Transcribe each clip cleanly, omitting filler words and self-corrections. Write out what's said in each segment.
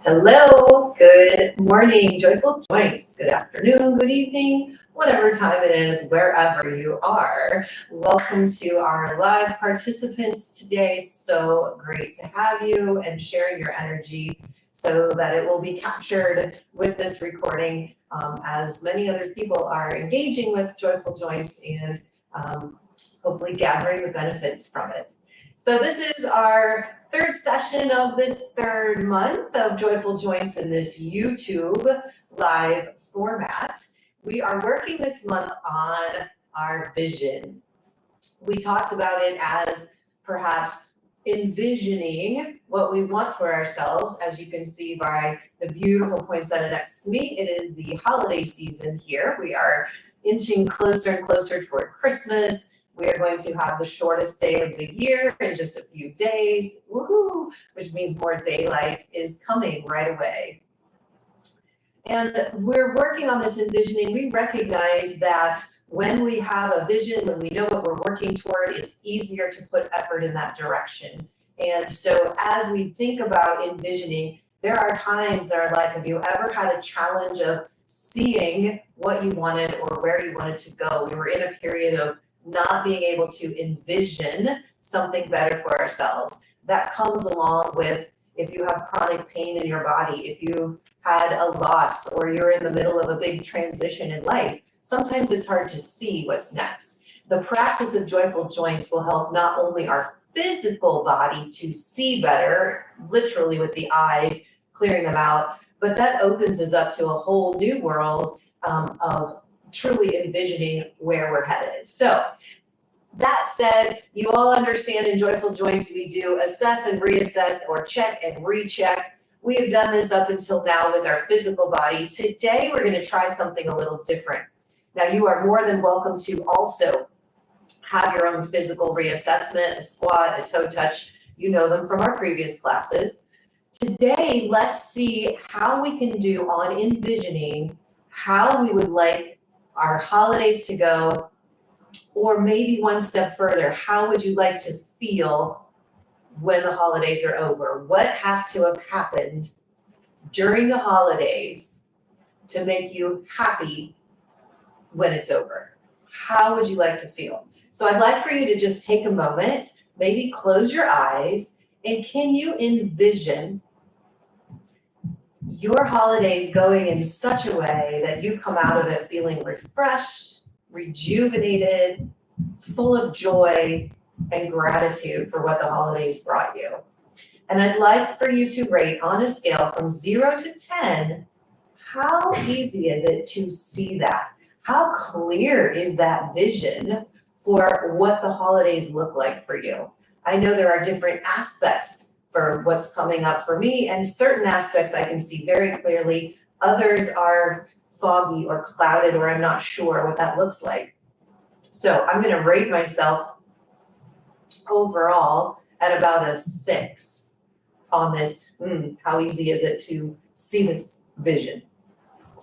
Hello, good morning, joyful joints. Good afternoon, good evening, whatever time it is, wherever you are. Welcome to our live participants today. It's so great to have you and sharing your energy so that it will be captured with this recording as many other people are engaging with joyful joints and hopefully gathering the benefits from it. So this is our third session of this third month of Joyful Joints in this YouTube live format. We are working this month on our vision. We talked about it as perhaps envisioning what we want for ourselves. As you can see by the beautiful poinsettia next to me, it is the holiday season here. We are inching closer and closer toward Christmas. We are going to have the shortest day of the year in just a few days, woohoo, which means more daylight is coming right away. And we're working on this envisioning. We recognize that when we have a vision, when we know what we're working toward, it's easier to put effort in that direction. And so as we think about envisioning, there are times in our life, have you ever had a challenge of seeing what you wanted or where you wanted to go? We were in a period of not being able to envision something better for ourselves. That comes along with if you have chronic pain in your body, if you've had a loss, or you're in the middle of a big transition in life. Sometimes it's hard to see what's next. The practice of joyful joints will help not only our physical body to see better, literally with the eyes, clearing them out, but that opens us up to a whole new world of truly envisioning where we're headed. So that said, you all understand in Joyful Joints, we do assess and reassess or check and recheck. We have done this up until now with our physical body. Today, we're going to try something a little different. Now, you are more than welcome to also have your own physical reassessment, a squat, a toe touch. You know them from our previous classes. Today, let's see how we can do on envisioning how we would like our holidays to go, or maybe one step further, how would you like to feel when the holidays are over? What has to have happened during the holidays to make you happy when it's over? How would you like to feel? So I'd like for you to just take a moment, maybe close your eyes, and can you envision your holidays going in such a way that you come out of it feeling refreshed, rejuvenated, full of joy and gratitude for what the holidays brought you. And I'd like for you to rate on a scale from 0 to 10, how easy is it to see that? How clear is that vision for what the holidays look like for you? I know there are different aspects for what's coming up for me, and certain aspects I can see very clearly. Others are foggy or clouded, or I'm not sure what that looks like. So I'm going to rate myself overall at about a 6 on this. How easy is it to see this vision?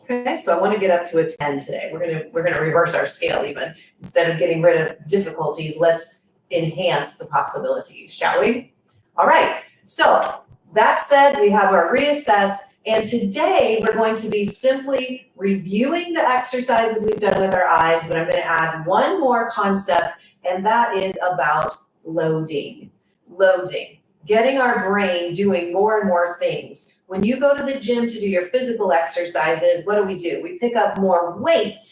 Okay, so I want to get up to a 10 today. We're gonna reverse our scale even. Instead of getting rid of difficulties, let's enhance the possibilities, shall we? All right. So that said, we have our reassess. And today we're going to be simply reviewing the exercises we've done with our eyes, but I'm going to add one more concept, and that is about loading. Loading, getting our brain doing more and more things. When you go to the gym to do your physical exercises, what do? We pick up more weight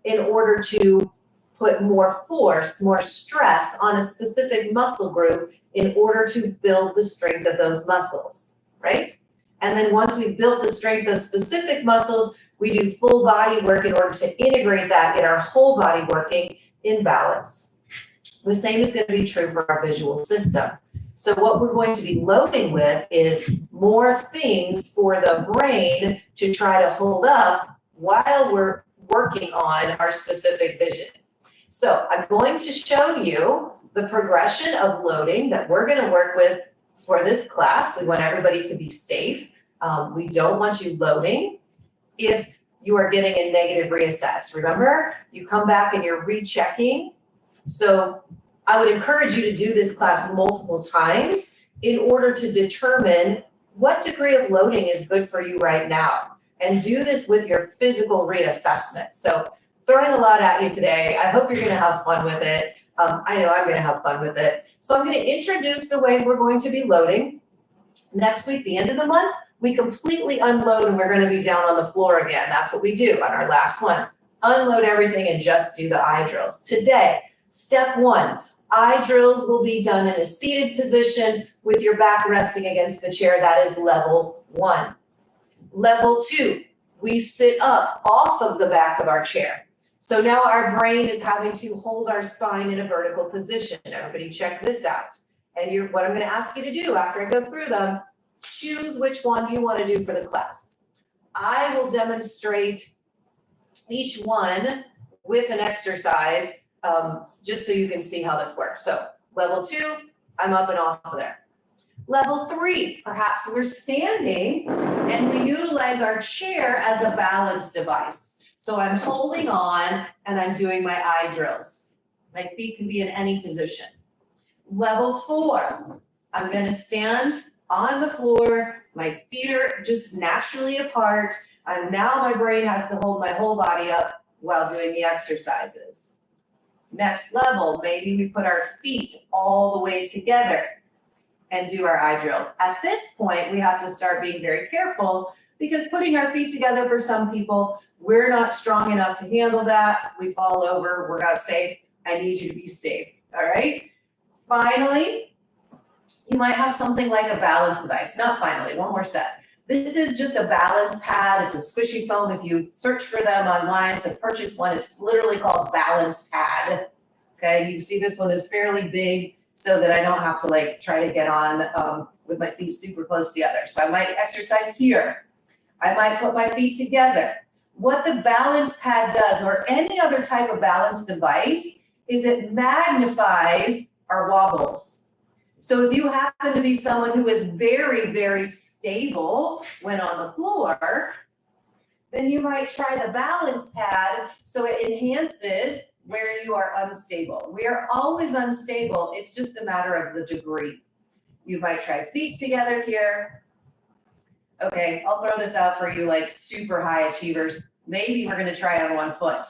in order to put more force, more stress on a specific muscle group in order to build the strength of those muscles, right? And then once we've built the strength of specific muscles, we do full body work in order to integrate that, get our whole body working in balance. The same is going to be true for our visual system. So what we're going to be loading with is more things for the brain to try to hold up while we're working on our specific vision. So I'm going to show you the progression of loading that we're going to work with for this class. We want everybody to be safe. We don't want you loading if you are getting a negative reassess. Remember, you come back and you're rechecking. So I would encourage you to do this class multiple times in order to determine what degree of loading is good for you right now? And do this with your physical reassessment. So throwing a lot at you today. I hope you're gonna have fun with it. I know I'm gonna have fun with it. So I'm gonna introduce the ways we're going to be loading. Next week, the end of the month, we completely unload and we're gonna be down on the floor again. That's what we do on our last one. Unload everything and just do the eye drills. Today, step 1, eye drills will be done in a seated position with your back resting against the chair. That is level 1. Level 2, we sit up off of the back of our chair. So now our brain is having to hold our spine in a vertical position. Everybody check this out. And what I'm going to ask you to do after I go through them, choose which one you want to do for the class. I will demonstrate each one with an exercise just so you can see how this works. So level 2, I'm up and off of there. Level 3, perhaps we're standing and we utilize our chair as a balance device. So I'm holding on and I'm doing my eye drills. My feet can be in any position. Level 4, I'm going to stand on the floor. My feet are just naturally apart. Now my brain has to hold my whole body up while doing the exercises. Next level, maybe we put our feet all the way together and do our eye drills. At this point, we have to start being very careful because putting our feet together for some people, we're not strong enough to handle that. We fall over, we're not safe. I need you to be safe, all right? Finally, you might have something like a balance device. Not finally, one more step. This is just a balance pad. It's a squishy foam. If you search for them online to purchase one, it's literally called balance pad. Okay, you see this one is fairly big so that I don't have to try to get on with my feet super close together. So I might exercise here. I might put my feet together. What the balance pad does, or any other type of balance device, is it magnifies our wobbles. So if you happen to be someone who is very, very stable when on the floor, then you might try the balance pad so it enhances where you are unstable. We are always unstable. It's just a matter of the degree. You might try feet together here. Okay, I'll throw this out for you super high achievers. Maybe we're going to try on one foot.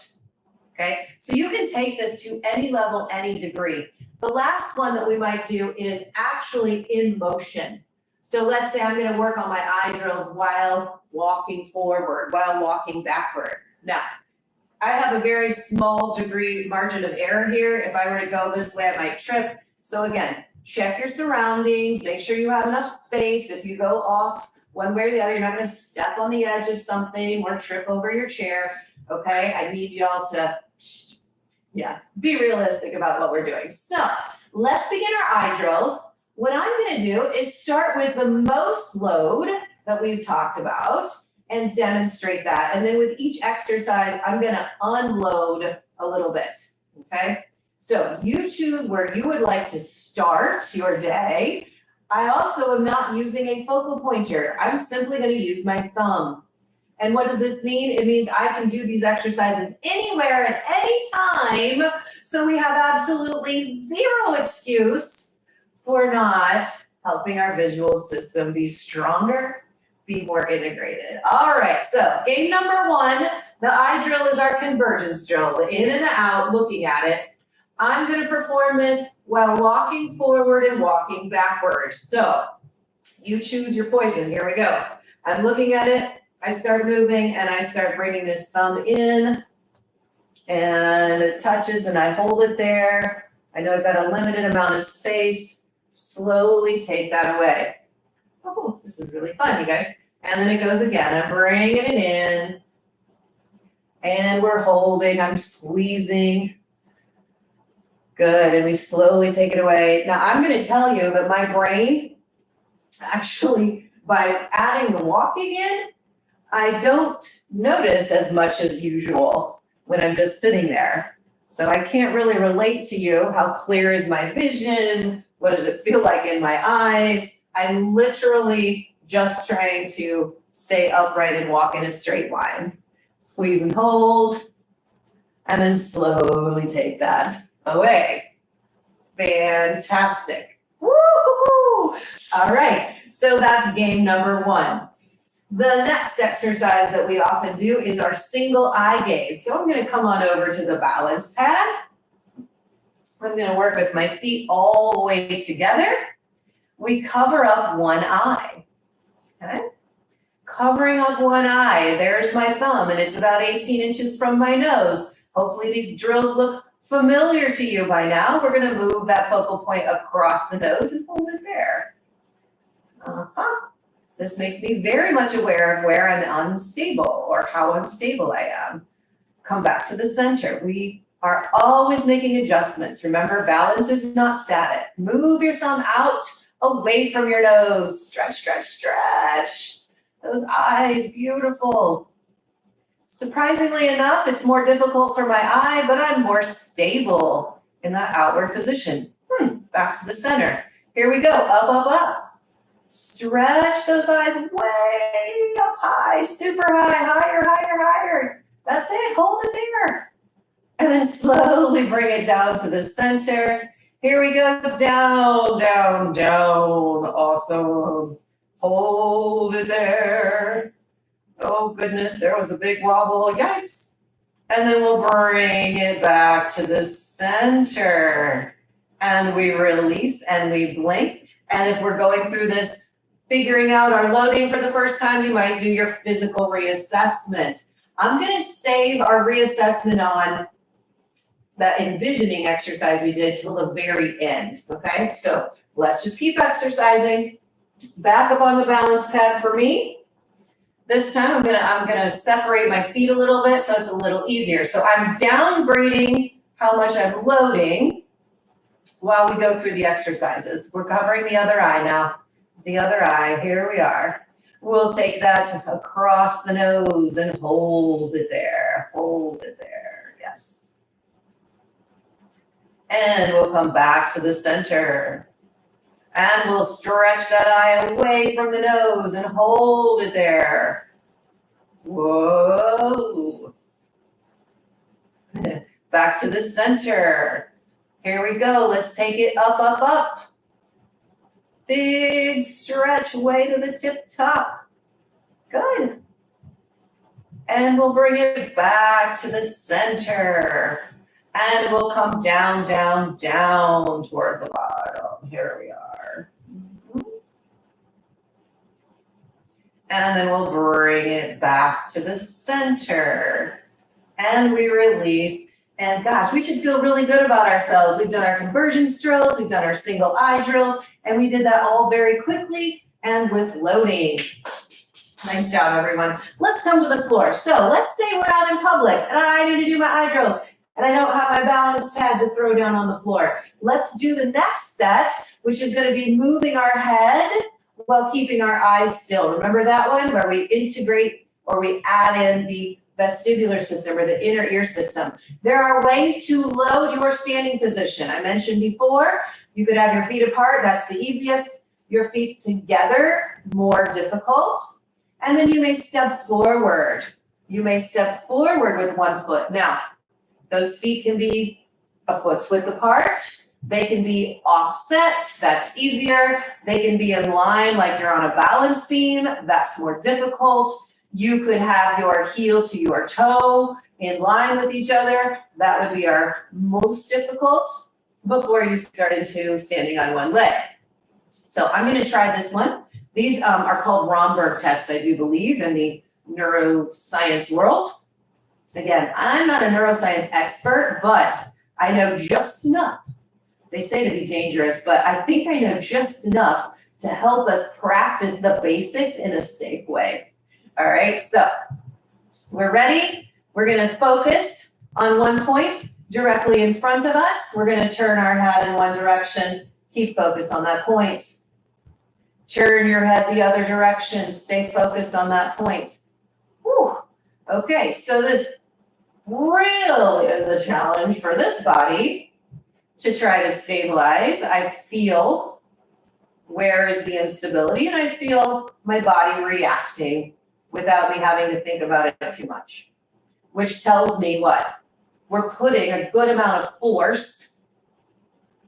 Okay, so you can take this to any level, any degree. The last one that we might do is actually in motion. So let's say I'm going to work on my eye drills while walking forward, while walking backward. Now, I have a very small degree margin of error here. If I were to go this way, I might trip. So again, check your surroundings, make sure you have enough space. If you go off one way or the other, you're not going to step on the edge of something or trip over your chair. Okay, I need y'all to be realistic about what we're doing. So let's begin our eye drills. What I'm going to do is start with the most load that we've talked about and demonstrate that. And then with each exercise, I'm going to unload a little bit. Okay, so you choose where you would like to start your day. I also am not using a focal point here. I'm simply going to use my thumb. And what does this mean? It means I can do these exercises anywhere at any time. So we have absolutely zero excuse for not helping our visual system be stronger, be more integrated. All right, so game number 1, the eye drill is our convergence drill, the in and the out, looking at it. I'm going to perform this while walking forward and walking backwards. So you choose your poison. Here we go. I'm looking at it. I start moving and I start bringing this thumb in and it touches and I hold it there. I know I've got a limited amount of space. Slowly take that away. Oh, this is really fun, you guys. And then it goes again. I'm bringing it in and we're holding. I'm squeezing. Good. And we slowly take it away. Now I'm going to tell you that my brain actually, by adding the walking in, I don't notice as much as usual when I'm just sitting there. So I can't really relate to you. How clear is my vision? What does it feel like in my eyes? I'm literally just trying to stay upright and walk in a straight line. Squeeze and hold, and then slowly take that away. Fantastic. Woo-hoo-hoo. All right. So that's game number one. The next exercise that we often do is our single eye gaze. So I'm going to come on over to the balance pad. I'm going to work with my feet all the way together. We cover up one eye. Okay? Covering up one eye. There's my thumb, and it's about 18 inches from my nose. Hopefully these drills look familiar to you by now. We're going to move that focal point across the nose and hold it there. This makes me very much aware of where I'm unstable or how unstable I am. Come back to the center. We are always making adjustments. Remember, balance is not static. Move your thumb out away from your nose. Stretch, stretch, stretch. Those eyes, beautiful. Surprisingly enough, it's more difficult for my eye, but I'm more stable in that outward position. Back to the center. Here we go, up, up, up. Stretch those eyes way up high, super high, higher, higher, higher. That's it, hold it there. And then slowly bring it down to the center. Here we go, down, down, down. Awesome. Hold it there. Oh goodness, there was a big wobble, yikes. And then we'll bring it back to the center. And we release and we blink. And if we're going through this, figuring out our loading for the first time, you might do your physical reassessment. I'm going to save our reassessment on that envisioning exercise we did till the very end, okay? So let's just keep exercising. Back up on the balance pad for me. This time I'm gonna separate my feet a little bit so it's a little easier. So I'm downgrading how much I'm loading while we go through the exercises. We're covering the other eye now. The other eye, here we are. We'll take that across the nose and hold it there. Hold it there, yes. And we'll come back to the center. And we'll stretch that eye away from the nose and hold it there. Whoa. Back to the center. Here we go. Let's take it up, up, up. Big stretch way to the tip top. Good. And we'll bring it back to the center. And we'll come down, down, down toward the bottom. Here we are. And then we'll bring it back to the center. And we release. And gosh, we should feel really good about ourselves. We've done our convergence drills, we've done our single eye drills, and we did that all very quickly and with loading. Nice job, everyone. Let's come to the floor. So let's say we're out in public and I need to do my eye drills and I don't have my balance pad to throw down on the floor. Let's do the next set, which is going to be moving our head while keeping our eyes still. Remember that one where we integrate or we add in the vestibular system or the inner ear system. There are ways to load your standing position. I mentioned before, you could have your feet apart. That's the easiest. Your feet together, more difficult. And then you may step forward. You may step forward with one foot. Now, those feet can be a foot's width apart. They can be offset. That's easier. They can be in line like you're on a balance beam. That's more difficult. You could have your heel to your toe in line with each other. That would be our most difficult before you start into standing on one leg. So I'm going to try this one. These are called Romberg tests, I do believe, in the neuroscience world. Again, I'm not a neuroscience expert, but I know just enough. They say to be dangerous, but I think I know just enough to help us practice the basics in a safe way. All right, so we're ready. We're going to focus on one point directly in front of us. We're going to turn our head in one direction. Keep focused on that point. Turn your head the other direction. Stay focused on that point. Whew. Okay, so this really is a challenge for this body to try to stabilize. I feel where is the instability, and I feel my body reacting without me having to think about it too much, which tells me what? We're putting a good amount of force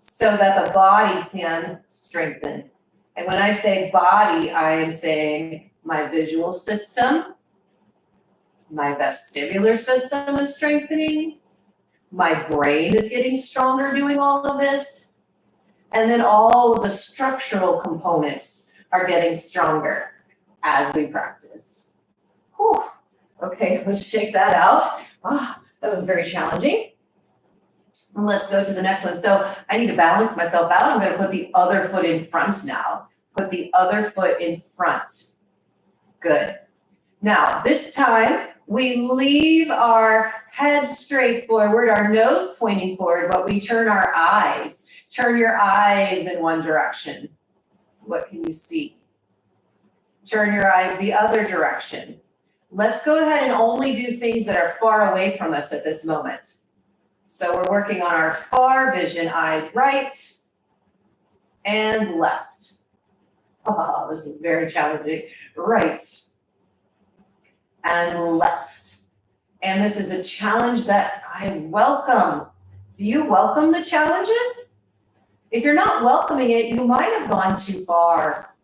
so that the body can strengthen And when I say body, I am saying my visual system, my vestibular system is strengthening, my brain is getting stronger doing all of this, and then all of the structural components are getting stronger as we practice. Whew. Okay, let's shake that out. That was very challenging. And let's go to the next one. So I need to balance myself out. I'm going to put the other foot in front now. Put the other foot in front. Good. Now, this time, we leave our head straight forward, our nose pointing forward, but we turn our eyes. Turn your eyes in one direction. What can you see? Turn your eyes the other direction. Let's go ahead and only do things that are far away from us at this moment. So we're working on our far vision, eyes right and left. Oh, this is very challenging. Right and left. And this is a challenge that I welcome. Do you welcome the challenges? If you're not welcoming it, you might have gone too far.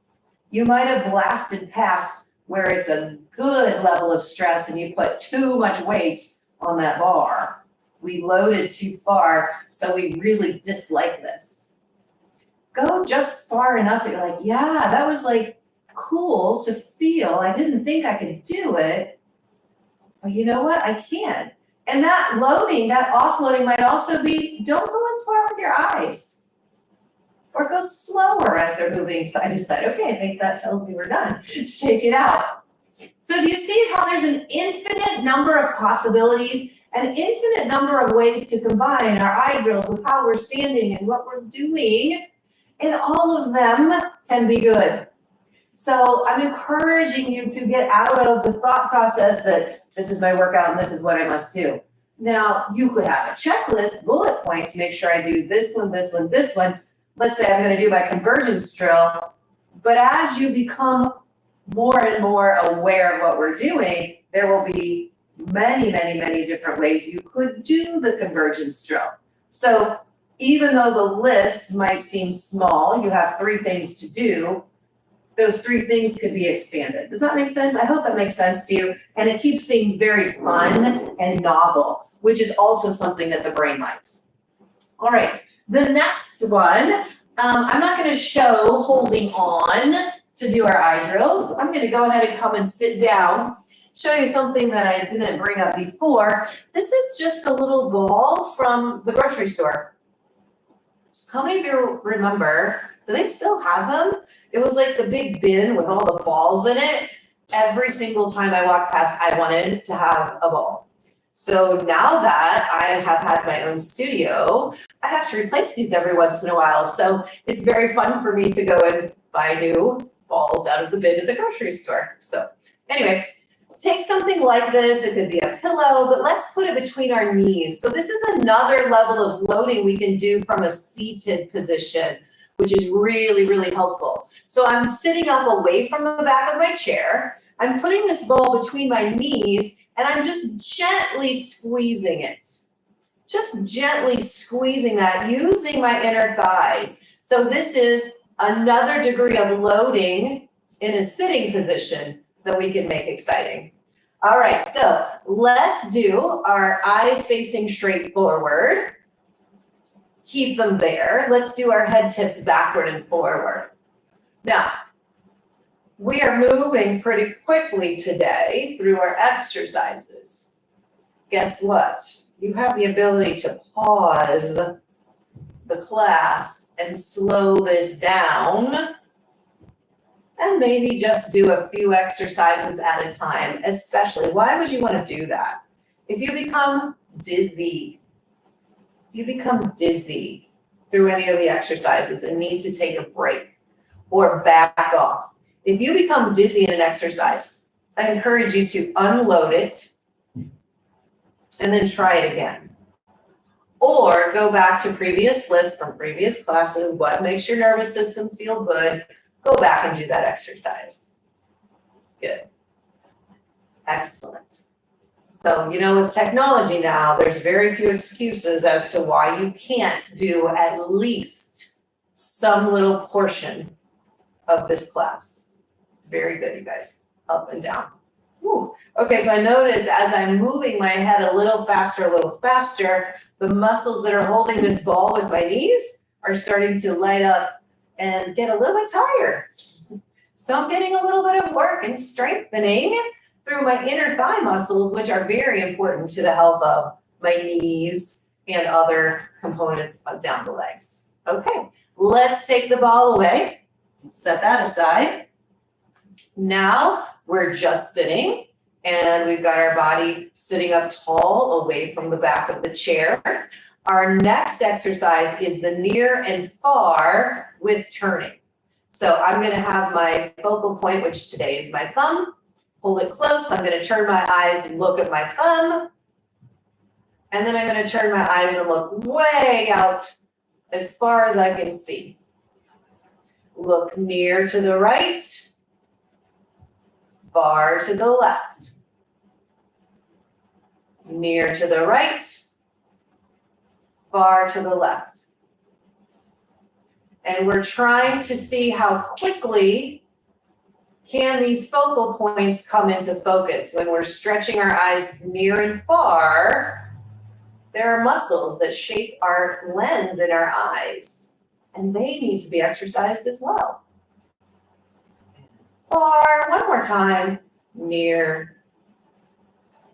You might have blasted past where it's a good level of stress and you put too much weight on that bar. We loaded too far, so we really dislike this. Go just far enough that you're like, yeah, that was like cool to feel. I didn't think I could do it, but you know what? I can. And that loading, that offloading might also be, don't go as far with your eyes. Or go slower as they're moving side to side. Okay, I think that tells me we're done. Shake it out. So do you see how there's an infinite number of possibilities, an infinite number of ways to combine our eye drills with how we're standing and what we're doing, and all of them can be good. So I'm encouraging you to get out of the thought process that this is my workout and this is what I must do. Now, you could have a checklist, bullet points, make sure I do this one, this one, this one. Let's say I'm going to do my convergence drill, but as you become more and more aware of what we're doing, there will be many, many, many different ways you could do the convergence drill. So even though the list might seem small, you have 3 things to do, those 3 things could be expanded. Does that make sense? I hope that makes sense to you. And it keeps things very fun and novel, which is also something that the brain likes. All right. The next one, I'm not going to show holding on to do our eye drills. I'm going to go ahead and come and sit down, show you something that I didn't bring up before. This is just a little ball from the grocery store. How many of you remember, do they still have them? It was like the big bin with all the balls in it. Every single time I walked past, I wanted to have a ball. So now that I have had my own studio, I have to replace these every once in a while. So it's very fun for me to go and buy new balls out of the bin at the grocery store. So anyway, take something like this. It could be a pillow, but let's put it between our knees. So this is another level of loading we can do from a seated position, which is really, really helpful. So I'm sitting up away from the back of my chair. I'm putting this ball between my knees, and I'm just gently squeezing it. Just gently squeezing that using my inner thighs. So this is another degree of loading in a sitting position that we can make exciting. All right, so let's do our eyes facing straight forward. Keep them there. Let's do our head tips backward and forward. Now, we are moving pretty quickly today through our exercises. Guess what? You have the ability to pause the class and slow this down and maybe just do a few exercises at a time, especially. Why would you want to do that? If you become dizzy through any of the exercises and need to take a break or back off, if you become dizzy in an exercise, I encourage you to unload it and then try it again. Or go back to previous lists from previous classes, what makes your nervous system feel good, go back and do that exercise. Good. Excellent. So, with technology now, there's very few excuses as to why you can't do at least some little portion of this class. Very good, you guys. Up and down. Woo. Okay, so I notice as I'm moving my head a little faster, the muscles that are holding this ball with my knees are starting to light up and get a little bit tired. So I'm getting a little bit of work and strengthening through my inner thigh muscles, which are very important to the health of my knees and other components down the legs. Okay, let's take the ball away. Set that aside. Now we're just sitting and we've got our body sitting up tall away from the back of the chair. Our next exercise is the near and far with turning. So I'm going to have my focal point, which today is my thumb. Hold it close. I'm going to turn my eyes and look at my thumb. And then I'm going to turn my eyes and look way out as far as I can see. Look near to the right, far to the left. Near to the right, far to the left. And we're trying to see how quickly can these focal points come into focus. When we're stretching our eyes near and far, there are muscles that shape our lens in our eyes, and they need to be exercised as well. Far, one more time, near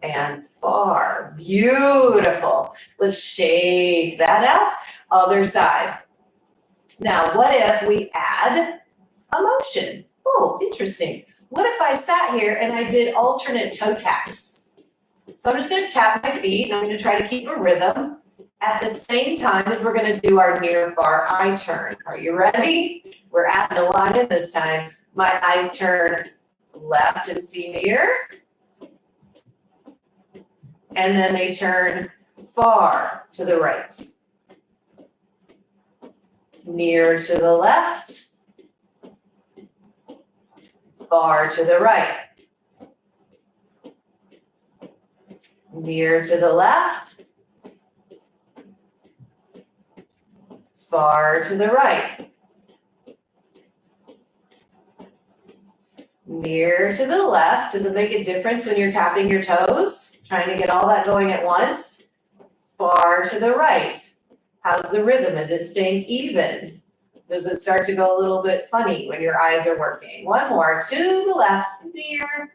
and far. Beautiful. Let's shake that out. Other side. Now, what if we add a motion? Oh, interesting. What if I sat here and I did alternate toe taps? So I'm just going to tap my feet and I'm going to try to keep a rhythm at the same time as we're going to do our near far eye turn. Are you ready? We're adding a lot in this time. My eyes turn left and see near. And then they turn far to the right. Near to the left, far to the right. Near to the left, far to the right. Near to the left. Does it make a difference when you're tapping your toes? Trying to get all that going at once. Far to the right. How's the rhythm? Is it staying even? Does it start to go a little bit funny when your eyes are working? One more. To the left, near.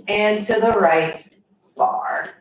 And to the right, far.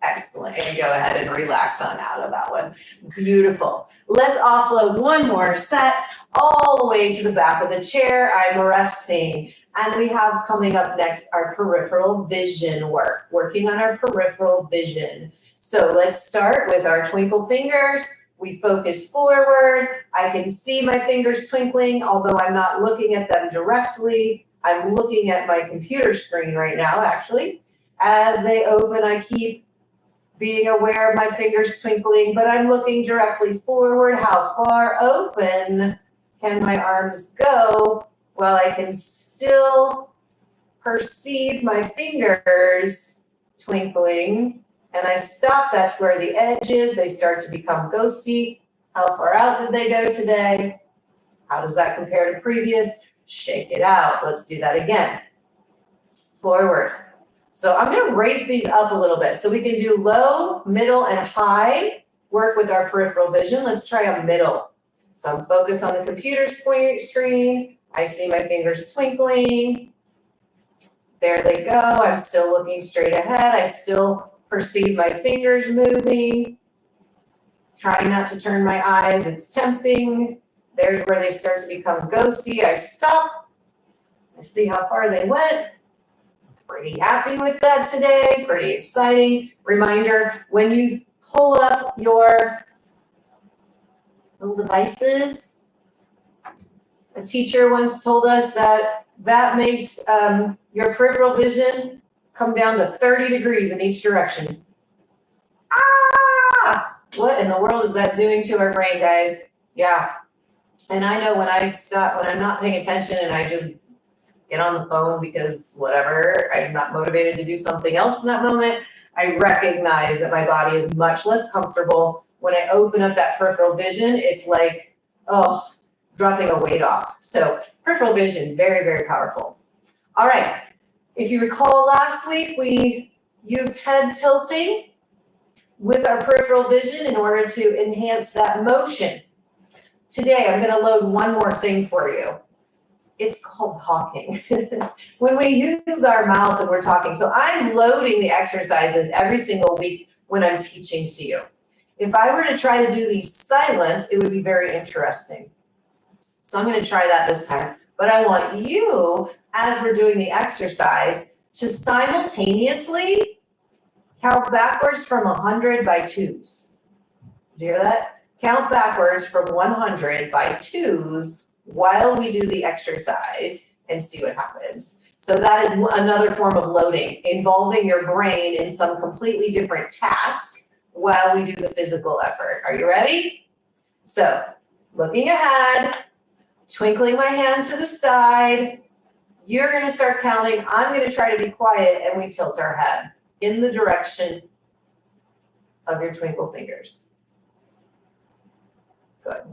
Excellent. And go ahead and relax on out of that one. Beautiful. Let's offload one more set all the way to the back of the chair. I'm resting. And we have coming up next our peripheral vision work, working on our peripheral vision. So let's start with our twinkle fingers. We focus forward. I can see my fingers twinkling, although I'm not looking at them directly. I'm looking at my computer screen right now, actually. As they open, I keep being aware of my fingers twinkling, but I'm looking directly forward. How far open can my arms go while I can still perceive my fingers twinkling? And I stop, that's where the edge is. They start to become ghosty. How far out did they go today? How does that compare to previous? Shake it out. Let's do that again. Forward. So I'm going to raise these up a little bit. So we can do low, middle, and high work with our peripheral vision. Let's try a middle. So I'm focused on the computer screen. I see my fingers twinkling. There they go. I'm still looking straight ahead. I still perceive my fingers moving. Trying not to turn my eyes. It's tempting. There's where they start to become ghosty. I stop. I see how far they went. Pretty happy with that today. Pretty exciting. Reminder, when you pull up your little devices, a teacher once told us that makes your peripheral vision come down to 30 degrees in each direction. Ah! What in the world is that doing to our brain, guys? Yeah. And I know when I'm not paying attention and I just get on the phone because whatever, I'm not motivated to do something else in that moment, I recognize that my body is much less comfortable. When I open up that peripheral vision, it's like dropping a weight off. So peripheral vision, very, very powerful. All right, if you recall last week, we used head tilting with our peripheral vision in order to enhance that motion. Today, I'm gonna load one more thing for you. It's called talking. When we use our mouth and we're talking, so I'm loading the exercises every single week when I'm teaching to you. If I were to try to do these silent, it would be very interesting. So I'm gonna try that this time. But I want you, as we're doing the exercise, to simultaneously count backwards from 100 by twos. Did you hear that? Count backwards from 100 by twos while we do the exercise and see what happens. So that is another form of loading, involving your brain in some completely different task while we do the physical effort. Are you ready? So looking ahead, twinkling my hand to the side, you're gonna start counting. I'm gonna try to be quiet and we tilt our head in the direction of your twinkle fingers. Good.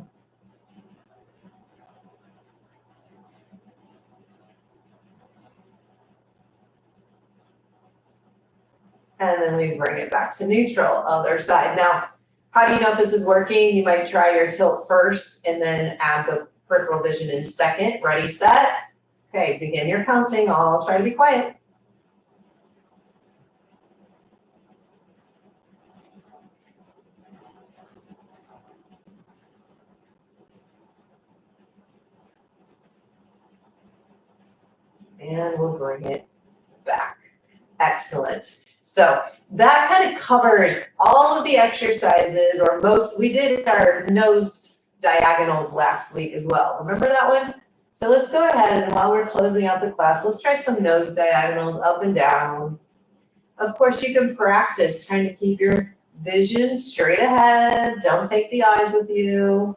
And then we bring it back to neutral, other side. Now, how do you know if this is working? You might try your tilt first and then add the peripheral vision in second. Ready, set. Okay, begin your counting. I'll try to be quiet. And we'll bring it back. Excellent. So that kind of covers all of the exercises, or most. We did our nose diagonals last week as well. Remember that one? So let's go ahead, and while we're closing out the class, let's try some nose diagonals up and down. Of course, you can practice trying to keep your vision straight ahead. Don't take the eyes with you.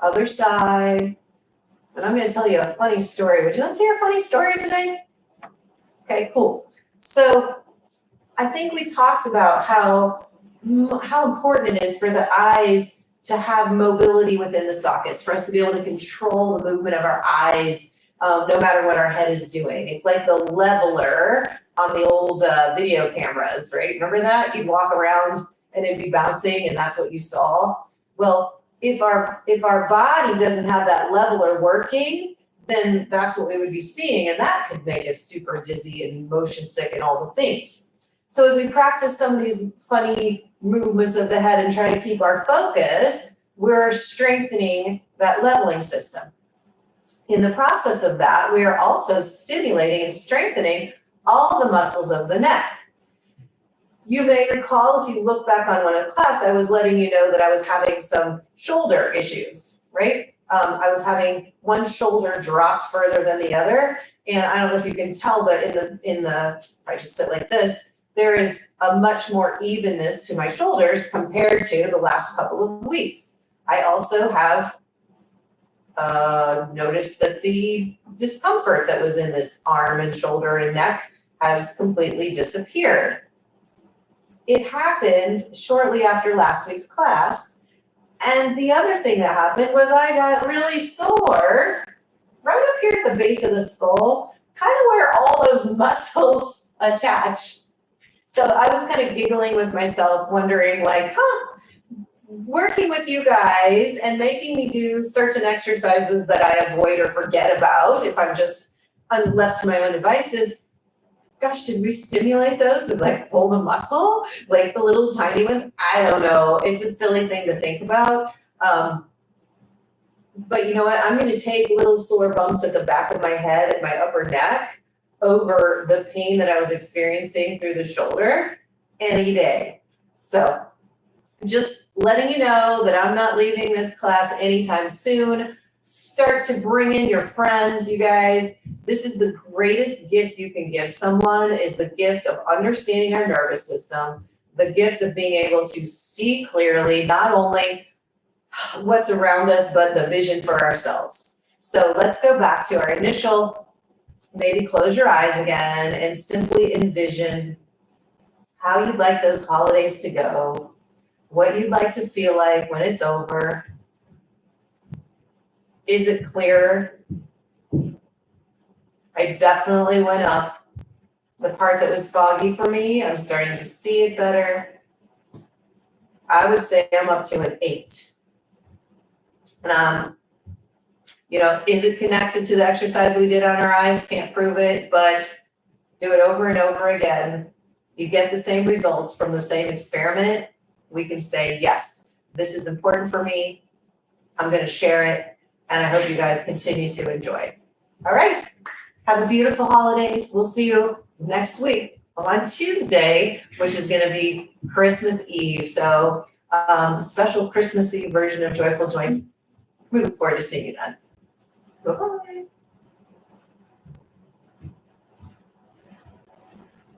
Other side. And I'm going to tell you a funny story. Would you like to hear a funny story today? Okay, cool. So I think we talked about how important it is for the eyes to have mobility within the sockets, for us to be able to control the movement of our eyes no matter what our head is doing. It's like the leveler on the old video cameras, right? Remember that? You'd walk around and it'd be bouncing and that's what you saw. Well, if our body doesn't have that leveler working, then that's what we would be seeing, and that could make us super dizzy and motion sick and all the things. So as we practice some of these funny movements of the head and try to keep our focus, we're strengthening that leveling system. In the process of that, we are also stimulating and strengthening all the muscles of the neck. You may recall, if you look back on one of the class, I was letting you know that I was having some shoulder issues, right? I was having one shoulder drop further than the other. And I don't know if you can tell, but if I just sit like this, there is a much more evenness to my shoulders compared to the last couple of weeks. I also have noticed that the discomfort that was in this arm and shoulder and neck has completely disappeared. It happened shortly after last week's class. And the other thing that happened was I got really sore right up here at the base of the skull, kind of where all those muscles attach. So I was kind of giggling with myself, wondering like, working with you guys and making me do certain exercises that I avoid or forget about if I'm just left to my own devices. Gosh, did we stimulate those and like pull the muscle, like the little tiny ones? I don't know. It's a silly thing to think about. But you know what? I'm going to take little sore bumps at the back of my head and my upper neck over the pain that I was experiencing through the shoulder any day. So just letting you know that I'm not leaving this class anytime soon. Start to bring in your friends, you guys. This is the greatest gift you can give someone, is the gift of understanding our nervous system, the gift of being able to see clearly, not only what's around us, but the vision for ourselves. So let's go back to our initial, maybe close your eyes again and simply envision how you'd like those holidays to go, what you'd like to feel like when it's over. Is it clearer? I definitely went up. The part that was foggy for me, I'm starting to see it better. I would say I'm up to an 8. And is it connected to the exercise we did on our eyes? Can't prove it, but do it over and over again. You get the same results from the same experiment. We can say, yes, this is important for me. I'm going to share it. And I hope you guys continue to enjoy. All right. Have a beautiful holidays. We'll see you next week on Tuesday, which is going to be Christmas Eve. So special Christmas Eve version of Joyful Joints. We look forward to seeing you then. Bye-bye.